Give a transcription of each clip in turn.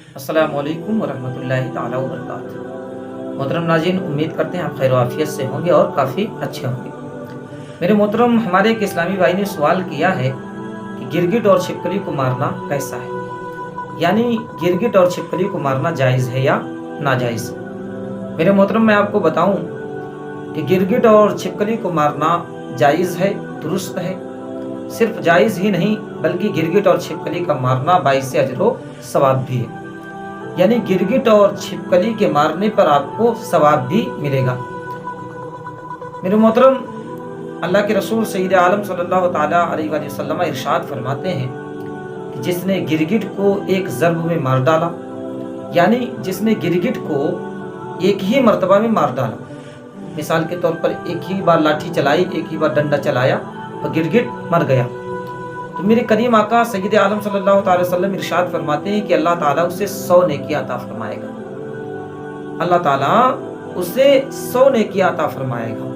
अस्सलाम वालेकुम वरहमतुल्लाहि ताला वबरकातुहू। मोहतरम नाज़रीन, उम्मीद करते हैं आप खैर आफियत से होंगे और काफ़ी अच्छे होंगे। मेरे मोहतरम, हमारे एक इस्लामी भाई ने सवाल किया है कि गिरगिट और छिपकली को मारना कैसा है, यानी गिरगिट और छिपकली को मारना जायज़ है या नाजायज़। मेरे मोहतरम, मैं आपको बताऊं कि गिरगिट और छिपकली को मारना जायज़ है, दुरुस्त है। सिर्फ जायज़ ही नहीं बल्कि गिरगिट और छिपकली का मारना बाइसे अजरो सवाब भी है, यानी गिरगिट और छिपकली के मारने पर आपको सवाब भी मिलेगा। मेरे मोहतरम, अल्लाह के रसूल सईद आलम सल्लल्लाहु ताला अलैहि वसल्लम इरशाद फरमाते हैं कि जिसने गिरगिट को एक ज़र्ब में मार डाला, यानी जिसने गिरगिट को एक ही मर्तबा में मार डाला, मिसाल के तौर पर एक ही बार लाठी चलाई, एक ही बार डंडा चलाया तो गिरगिट मर गया, तो मेरे करीम आका सय्यद आलम सल्लल्लाहु अलैहि वसल्लम इरशाद फरमाते हैं कि अल्लाह ताला उसे 100 नेकियां अता फरमाएगा। अल्लाह ताला उसे 100 नेकियां अता फरमाएगा।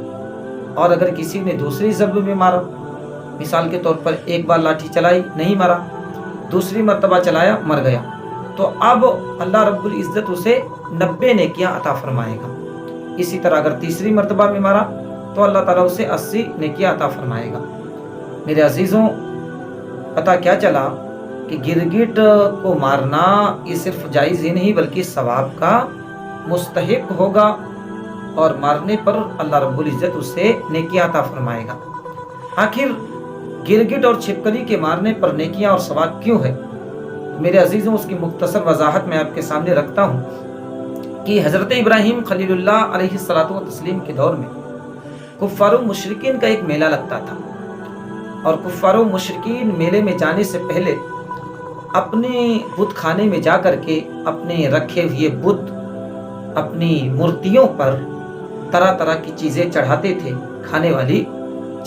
और अगर किसी ने दूसरी ज़र्ब में मारा, मिसाल के तौर पर एक बार लाठी चलाई नहीं मरा, दूसरी मर्तबा चलाया मर गया, तो अब अल्लाह रब्बुल इज़्ज़त उसे 90 नेकियां अता फरमाएगा। इसी तरह अगर तीसरी मर्तबा में मारा तो अल्लाह ताला उसे 80 नेकियां अता फरमाएगा। मेरे अजीज़ों, पता क्या चला कि गिरगिट को मारना ये सिर्फ जायज़ ही नहीं बल्कि सवाब का मुस्तहिक होगा, और मारने पर अल्लाह रब्बुल इज़्ज़त उसे नेकियां अता फरमाएगा। आखिर गिरगिट और छिपकली के मारने पर नेकियां और सवाब क्यों है? मेरे अजीज़ों, उसकी मुख्तसर वजाहत मैं आपके सामने रखता हूँ कि हज़रत इब्राहीम खलीलुल्लाह अलैहिस्सलातु व तस्लीम के दौर में कुफ़ार व मुशरिकीन का एक मेला लगता था, और कुफ़ार व मुशरिकीन मेले में जाने से पहले अपने बुत खाने में जा कर के अपने रखे हुए बुत, अपनी मूर्तियों पर तरह तरह की चीज़ें चढ़ाते थे, खाने वाली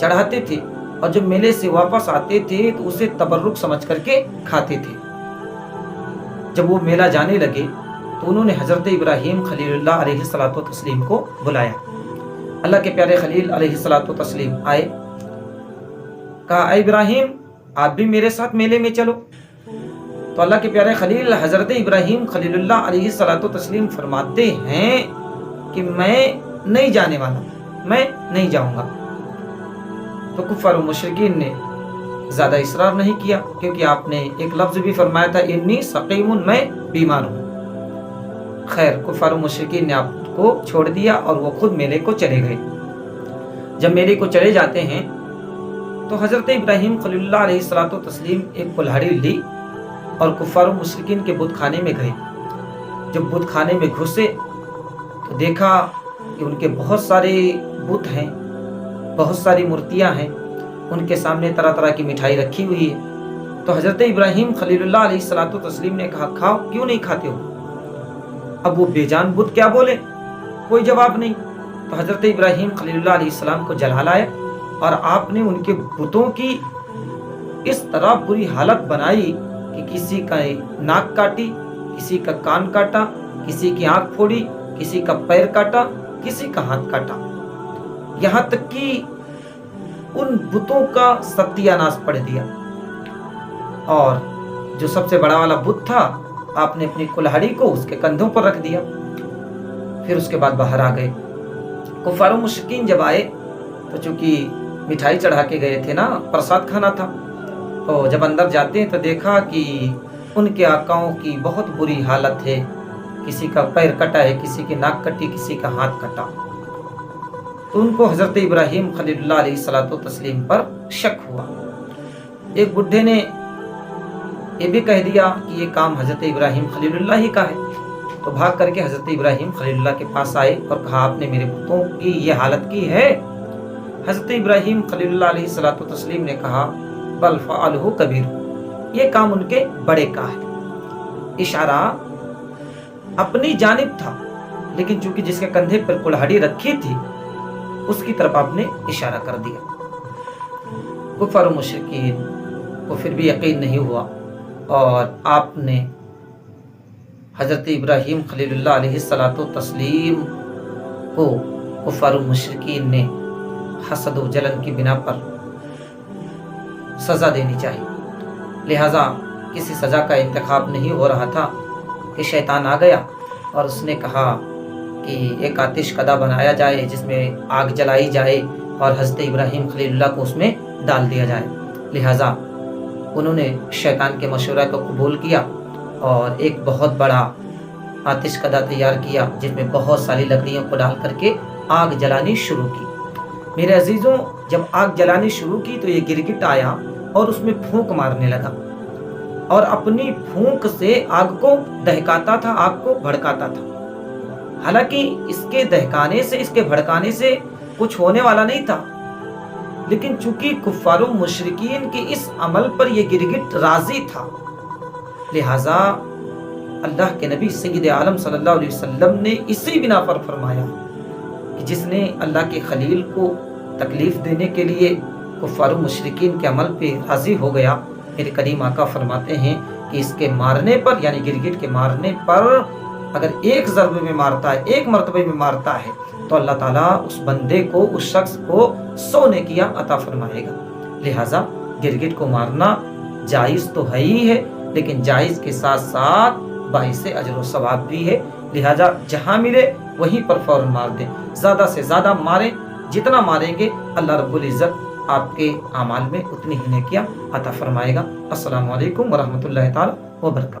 चढ़ाते थे, और जब मेले से वापस आते थे तो उसे तबर्रुक समझ करके खाते थे। जब वो मेला जाने लगे तो उन्होंने हज़रत इब्राहीम खलीलुल्लाह अलैहिस्सलातु व तस्लीम को बुलाया। अल्लाह के प्यारे खलील अलैहिस्सलातु व तस्लीम आए, कहा, इब्राहीम आप भी मेरे साथ मेले में चलो। तो अल्लाह के प्यारे खलील हज़रत इब्राहीम खलीलुल्लाह अलैहिस्सलातु व तस्लीम फरमाते हैं कि मैं नहीं जाने वाला, मैं नहीं जाऊंगा। तो कुफ़ार व मुशरिकीन ने ज़्यादा इसरार नहीं किया, क्योंकि आपने एक लफ्ज़ भी फरमाया था, इन्नी सकीमुन, मैं बीमार हूँ। खैर, कुफ़ार व मुशरिकीन ने आपको छोड़ दिया और वो खुद मेले को चले गए। जब मेले को चले जाते हैं तो हज़रत इब्राहीम खलीलुल्लाह अलैहिस्सलातु व तस्लीम एक कुल्हाड़ी ली और कुफ़ार व मुशरिकीन के बुत खाने में गए। जब बुत खाने में घुसे तो देखा कि उनके बहुत सारे बुत हैं, बहुत सारी मूर्तियां हैं, उनके सामने तरह तरह की मिठाई रखी हुई है। तो हज़रत इब्राहीम खलीलुल्लाह अलैहिस्सलातु व तस्लीम ने कहा, खाओ, क्यों नहीं खाते हो? अब वो बेजान बुत क्या बोले, कोई जवाब नहीं। तो हज़रत इब्राहीम खलीलुल्लाह अलैहिस्सलाम को जला लाया और आपने उनके बुतों की इस तरह बुरी हालत बनाई कि किसी का नाक काटी, किसी का कान काटा, किसी की आंख फोड़ी, किसी का पैर काटा, किसी का हाथ काटा, यहाँ तक कि उन बुतों का सत्यानाश पड़ दिया। और जो सबसे बड़ा वाला बुत था, आपने अपनी कुल्हाड़ी को उसके कंधों पर रख दिया। फिर उसके बाद बाहर आ गए। कुफ़ार व मुशरिकीन जब आए तो चूंकि मिठाई चढ़ा के गए थे ना, प्रसाद खाना था, तो जब अंदर जाते हैं तो देखा कि उनके आकाओं की बहुत बुरी हालत है, किसी का पैर कटा है, किसी की नाक कटी, किसी का हाथ कटा। तो उनको हज़रत इब्राहीम खलीलुल्लाह अलैहिस्सलातु व तस्लीम पर शक हुआ। एक बुढ़े ने ये भी कह दिया कि ये काम हज़रत इब्राहीम खलीलुल्लाह ही का है। तो भाग करके हज़रत इब्राहीम खलीलुल्लाह के पास आए और कहा, आपने मेरे बुतों की ये हालत की है? हज़रत इब्राहीम खलीलुल्लाह अलैहिस्सलातु व तस्लीम ने कहा, बल फ़अलहु कबीर, ये काम उनके बड़े का है। इशारा अपनी जानिब था, लेकिन चूंकि जिसके कंधे पर कुल्हाड़ी रखी थी उसकी तरफ आपने इशारा कर दिया। कुफ़ार व मुशरिकीन को फिर भी यकीन नहीं हुआ, और आपने हज़रत इब्राहीम खलीलुल्लाह अलैहिस्सलातु व तस्लीम को कुफ़ार व मुशरिकीन ने हसद व जलन की बिना पर सज़ा देनी चाहिए। लिहाजा किसी सज़ा का इंतखाब नहीं हो रहा था, کہ شیطان آ گیا اور اس نے کہا کہ ایک آتش کدہ بنایا جائے جس میں آگ جلائی جائے اور حضرت ابراہیم خلیل اللہ کو اس میں ڈال دیا جائے۔ لہٰذا انہوں نے شیطان کے مشورہ کو قبول کیا اور ایک بہت بڑا آتش کدہ تیار کیا جس میں بہت ساری لکڑیوں کو ڈال کر کے آگ جلانی شروع کی۔ میرے عزیزوں، جب آگ جلانی شروع کی تو یہ گرگٹ آیا اور اس میں پھونک مارنے لگا اور اپنی پھونک سے آگ کو دہکاتا تھا، آگ کو بھڑکاتا تھا۔ حالانکہ اس کے دہکانے سے، اس کے بھڑکانے سے کچھ ہونے والا نہیں تھا، لیکن چونکہ کفار و مشرکین کے اس عمل پر یہ گرگٹ راضی تھا، لہٰذا اللہ کے نبی سید عالم صلی اللہ علیہ وسلم نے اسی بنا پر فرمایا کہ جس نے اللہ کے خلیل کو تکلیف دینے کے لیے کفار و مشرکین کے عمل پہ راضی ہو گیا، میرے کریم آقا فرماتے ہیں کہ اس کے مارنے پر، یعنی گرگٹ کے مارنے پر اگر ایک ضربے میں مارتا ہے، ایک مرتبہ میں مارتا ہے، تو اللہ تعالیٰ اس بندے کو، اس شخص کو 100 نیکیاں عطا فرمائے گا۔ لہٰذا گرگٹ کو مارنا جائز تو ہے ہی ہے، لیکن جائز کے ساتھ ساتھ باعث اجر و ثواب بھی ہے۔ لہٰذا جہاں ملے وہیں پر فوراً مار دیں، زیادہ سے زیادہ ماریں، جتنا ماریں گے اللہ رب العزت آپ کے اعمال میں اتنی ہی نیکیاں عطا فرمائے گا۔ السلام علیکم ورحمۃ اللہ تعالی وبرکاتہ۔